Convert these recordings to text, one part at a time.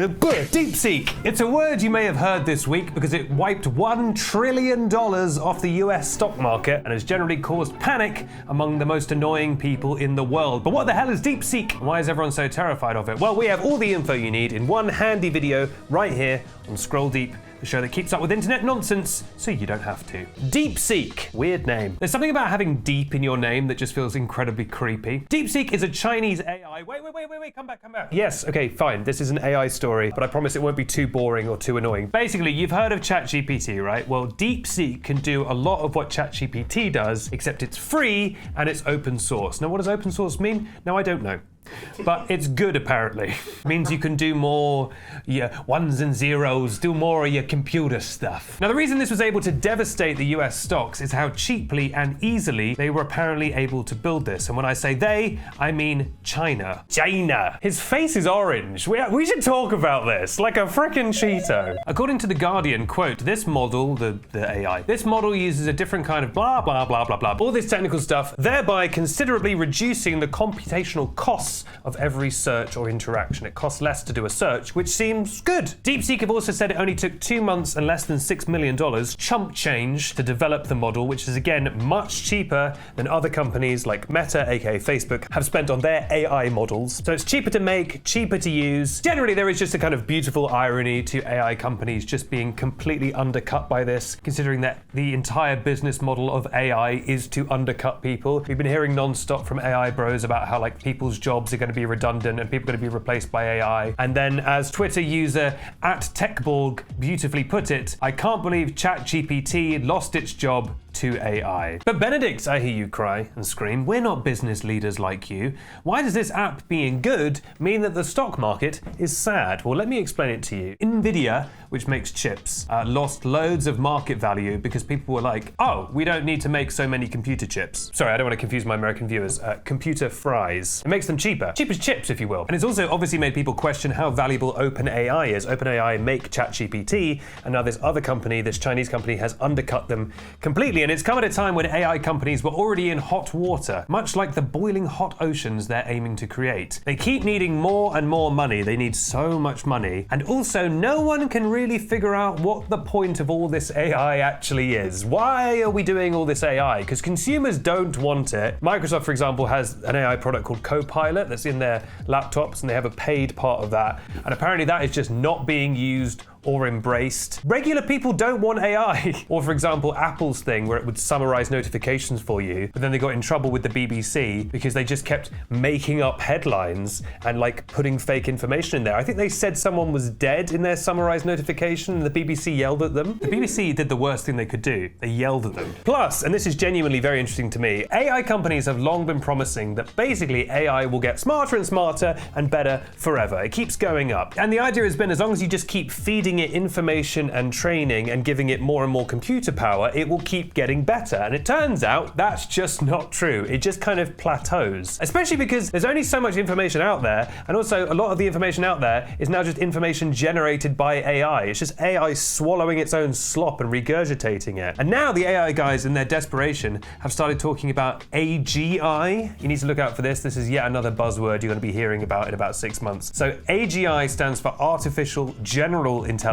DeepSeek. It's a word you may have heard this week because it wiped $1 trillion off the US stock market and has generally caused panic among the most annoying people in the world. But what the hell is DeepSeek? Why is everyone so terrified of it? Well, we have all the info you need in one handy video right here on Scroll Deep, the show that keeps up with internet nonsense so you don't have to. DeepSeek. Weird name. There's something about having deep in your name that just feels incredibly creepy. DeepSeek is a Chinese AI. Wait, come back. Yes, okay, fine. This is an AI story, but I promise it won't be too boring or too annoying. Basically, you've heard of ChatGPT, right? Well, DeepSeek can do a lot of what ChatGPT does, except it's free and it's open source. Now, what does open source mean? Now, I don't know. But it's good, apparently. It means you can do more your ones and zeros, do more of your computer stuff. Now, the reason this was able to devastate the US stocks is how cheaply and easily they were apparently able to build this. And when I say they, I mean China. China. His face is orange. We should talk about this, like a frickin' Cheeto. According to The Guardian, quote, this model, the AI, this model uses a different kind of blah, blah, blah, blah, blah, all this technical stuff, thereby considerably reducing the computational costs of every search or interaction. It costs less to do a search, which seems good. DeepSeek have also said it only took 2 months and less than $6 million chump change to develop the model, which is again much cheaper than other companies like Meta, aka Facebook, have spent on their AI models. So it's cheaper to make, cheaper to use. Generally, there is just a kind of beautiful irony to AI companies just being completely undercut by this, considering that the entire business model of AI is to undercut people. We've been hearing non-stop from AI bros about how like people's jobs are going to be redundant and people are going to be replaced by AI. And then as Twitter user @TechBorg beautifully put it, I can't believe ChatGPT lost its job to AI. But Benedict, I hear you cry and scream, we're not business leaders like you. Why does this app being good mean that the stock market is sad? Well, let me explain it to you. Nvidia, which makes chips, lost loads of market value because people were like, oh, we don't need to make so many computer chips. Sorry, I don't want to confuse my American viewers. Computer fries. It makes them cheaper. Cheap as chips, if you will. And it's also obviously made people question how valuable OpenAI is. OpenAI make ChatGPT, and now this other company, this Chinese company, has undercut them completely. And it's come at a time when AI companies were already in hot water, much like the boiling hot oceans they're aiming to create. They keep needing more and more money. They need so much money. And also, no one can really figure out what the point of all this AI actually is. Why are we doing all this AI? Because consumers don't want it. Microsoft, for example, has an AI product called Copilot that's in their laptops, and they have a paid part of that. And apparently that is just not being used or embraced. Regular people don't want AI. Or for example, Apple's thing where it would summarize notifications for you, but then they got in trouble with the BBC because they just kept making up headlines and like putting fake information in there. I think they said someone was dead in their summarized notification and the BBC yelled at them. The BBC did the worst thing they could do. They yelled at them. Plus, and this is genuinely very interesting to me, AI companies have long been promising that basically AI will get smarter and smarter and better forever. It keeps going up. And the idea has been as long as you just keep feeding it information and training and giving it more and more computer power, it will keep getting better. And it turns out that's just not true. It just kind of plateaus, especially because there's only so much information out there. And also a lot of the information out there is now just information generated by AI. It's just AI swallowing its own slop and regurgitating it. And now the AI guys in their desperation have started talking about AGI. You need to look out for this. This is yet another buzzword you're going to be hearing about in about 6 months. So AGI stands for Artificial General Intelligence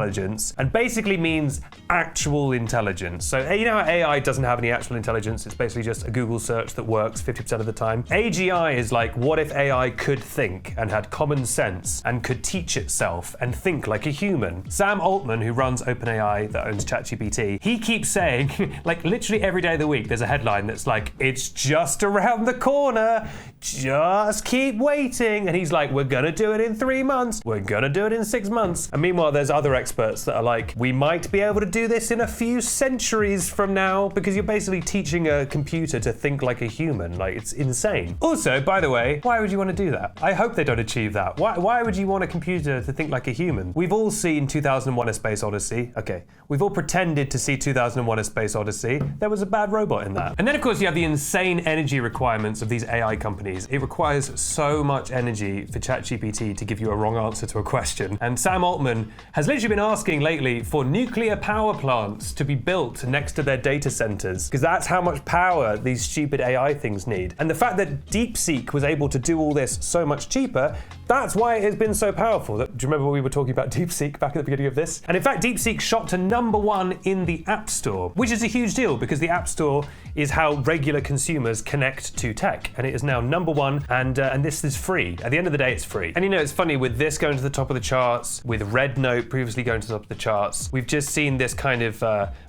and basically means actual intelligence. So you know how AI doesn't have any actual intelligence, it's basically just a Google search that works 50% of the time. AGI is like, what if AI could think and had common sense and could teach itself and think like a human? Sam Altman, who runs OpenAI that owns ChatGPT, he keeps saying, like literally every day of the week, there's a headline that's like, it's just around the corner, just keep waiting. And he's like, we're gonna do it in 3 months, we're gonna do it in 6 months. And meanwhile, there's other experts that are like, we might be able to do this in a few centuries from now, because you're basically teaching a computer to think like a human. Like, it's insane. Also, by the way, why would you want to do that? I hope they don't achieve that. Why would you want a computer to think like a human? We've all seen 2001: A Space Odyssey. Okay, we've all pretended to see 2001: A Space Odyssey. There was a bad robot in that. And then of course you have the insane energy requirements of these AI companies. It requires so much energy for ChatGPT to give you a wrong answer to a question. And Sam Altman has literally literally been asking lately for nuclear power plants to be built next to their data centers, because that's how much power these stupid AI things need. And the fact that DeepSeek was able to do all this so much cheaper, that's why it has been so powerful. Do you remember we were talking about DeepSeek back at the beginning of this? And in fact, DeepSeek shot to #1 in the App Store, which is a huge deal because the App Store is how regular consumers connect to tech. And it is now #1, and this is free. At the end of the day, it's free. And you know, it's funny, with this going to the top of the charts, with Red Note previously going to the top of the charts, we've just seen this kind of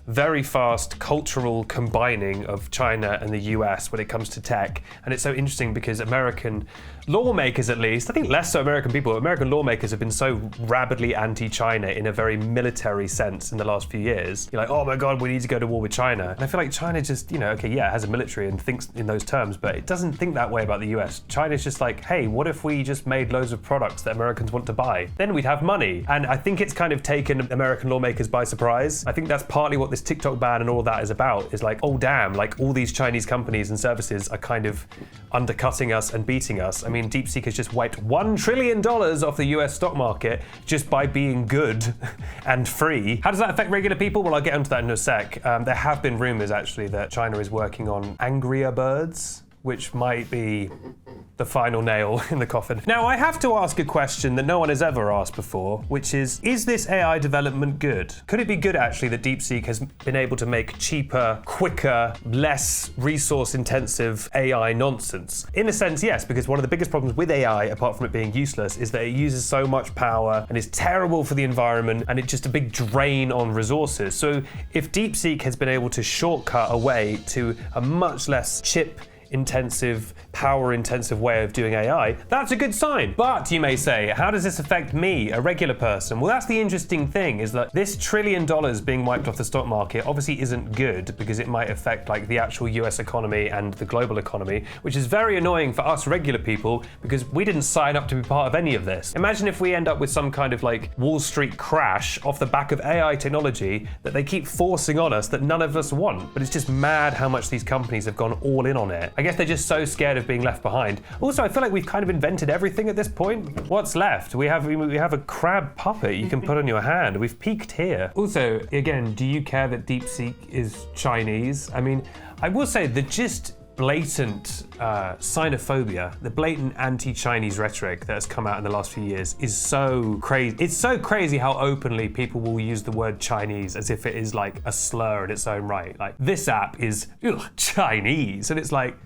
very fast cultural combining of China and the US when it comes to tech. And it's so interesting because American lawmakers, at least, I think less so American people, American lawmakers have been so rabidly anti-China in a very military sense in the last few years. You're like, oh my God, we need to go to war with China. And I feel like China just, you know, okay, yeah, it has a military and thinks in those terms, but it doesn't think that way about the US. China's just like, hey, what if we just made loads of products that Americans want to buy? Then we'd have money. And I think it's kind of taken American lawmakers by surprise. I think that's partly what this TikTok ban and all that is about, is like, oh damn, like all these Chinese companies and services are kind of undercutting us and beating us. I mean, DeepSeek has just wiped $1 trillion off the US stock market just by being good and free. How does that affect regular people? Well, I'll get into that in a sec. There have been rumors actually that China is working on angrier birds, which might be the final nail in the coffin. Now, I have to ask a question that no one has ever asked before, which is this AI development good? Could it be good, actually, that DeepSeek has been able to make cheaper, quicker, less resource-intensive AI nonsense? In a sense, yes, because one of the biggest problems with AI, apart from it being useless, is that it uses so much power and is terrible for the environment, and it's just a big drain on resources. So if DeepSeek has been able to shortcut a way to a much less chip-intensive, power-intensive way of doing AI, that's a good sign. But you may say, how does this affect me, a regular person? Well, that's the interesting thing, is that this $1 trillion being wiped off the stock market obviously isn't good, because it might affect like the actual US economy and the global economy, which is very annoying for us regular people because we didn't sign up to be part of any of this. Imagine if we end up with some kind of like Wall Street crash off the back of AI technology that they keep forcing on us that none of us want. But it's just mad how much these companies have gone all in on it. I guess they're just so scared of being left behind. Also, I feel like we've kind of invented everything at this point. What's left? We have a crab puppet you can put on your hand. We've peaked here. Also, again, do you care that DeepSeek is Chinese? I mean, I will say the just blatant xenophobia, the blatant anti-Chinese rhetoric that has come out in the last few years is so crazy. It's so crazy how openly people will use the word Chinese as if it is like a slur in its own right. Like, this app is Chinese, and it's like,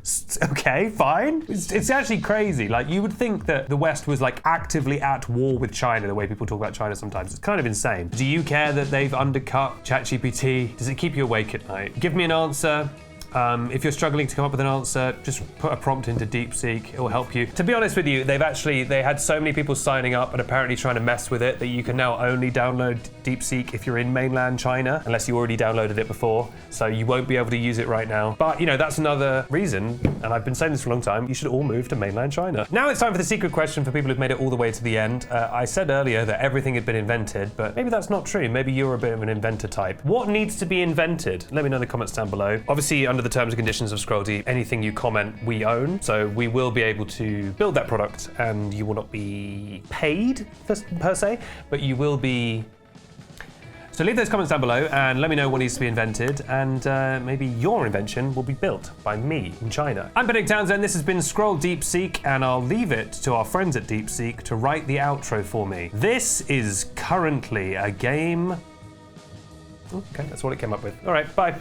okay, fine. It's actually crazy. Like, you would think that the West was like actively at war with China, the way people talk about China sometimes. It's kind of insane. Do you care that they've undercut ChatGPT? Does it keep you awake at night? Give me an answer. If you're struggling to come up with an answer, just put a prompt into DeepSeek. It will help you. To be honest with you, they had so many people signing up and apparently trying to mess with it that you can now only download DeepSeek if you're in mainland China, unless you already downloaded it before. So you won't be able to use it right now. But, you know, that's another reason, and I've been saying this for a long time, you should all move to mainland China. Now it's time for the secret question for people who've made it all the way to the end. I said earlier that everything had been invented, but maybe that's not true. Maybe you're a bit of an inventor type. What needs to be invented? Let me know in the comments down below. Obviously, under the terms and conditions of Scroll Deep, anything you comment, we own. So we will be able to build that product, and you will not be paid per se, but you will be. So leave those comments down below and let me know what needs to be invented, and maybe your invention will be built by me in China. I'm Benedict Townsend, this has been Scroll DeepSeek, and I'll leave it to our friends at DeepSeek to write the outro for me. This is currently a game. Okay, that's what it came up with. All right, bye.